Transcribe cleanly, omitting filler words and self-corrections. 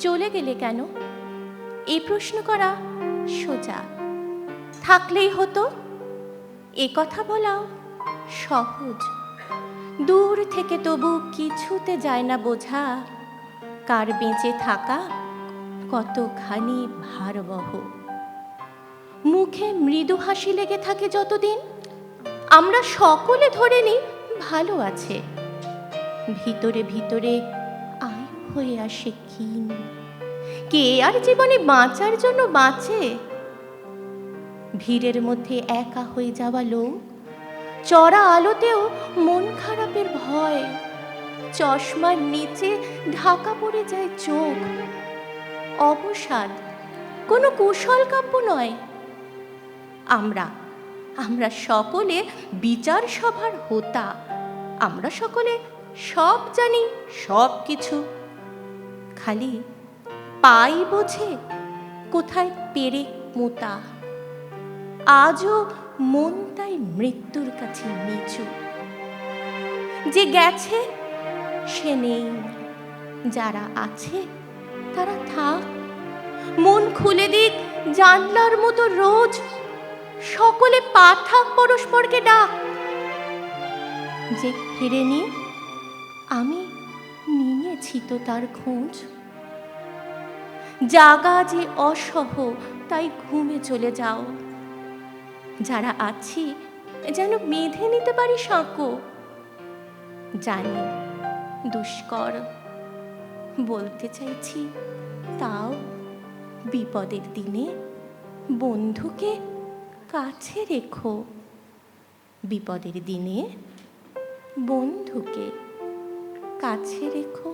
চলে গেলে কেন? এই প্রশ্ন করা সোজা, থাকলেই হতো। এ কথা বলাও সহজ। দূর থেকে তবু কিছুতে যায় না বোঝা, কার বেঁচে থাকা কতখানি ভারবহ। মুখে মৃদু হাসি লেগে থাকে যতদিন, আমরা সকলে ধরে নিই ভালো আছে। ভিতরে ভিতরে আয়ু হয়ে আসে ক্ষীণ। কে আর জীবনে বাঁচার জন্য বাঁচে? ভিড়ের মধ্যে একা হয়ে যাওয়া লোক, চড়া আলোতেও মন খারাপের ভয়, চশমার নিচে ঢাকা পড়ে যায় চোখ। অবসাদ কোনো কুশল কাব্য নয়। আমরা সকলে বিচার সভার হোতা। আমরা সকলে সব জানি, সব কিছু। খালি পাই বোঝে কোথায় পেরেক মোতা। আজও মন তাই মৃত্যুর কাছে নিচু। যে গেছে সে নেই, যারা আছে তারা থাক। মন খুলে দিক জানলার মতো রোজ, সকলে পাঠাক পরস্পরকে ডাক। যে ফেরেনি আমি নিয়েছি তো তার খোঁজ। জাগা যে অসহ তাই ঘুমে চলে যাও। যারা আছি যেন বেঁধে নিতে পারি সাঁকো। জানি দুষ্কর, বলতে চাইছি তাও, বিপদের দিনে বন্ধুকে কাছে রেখো। বিপদের দিনে বন্ধুকে কাছে রেখো।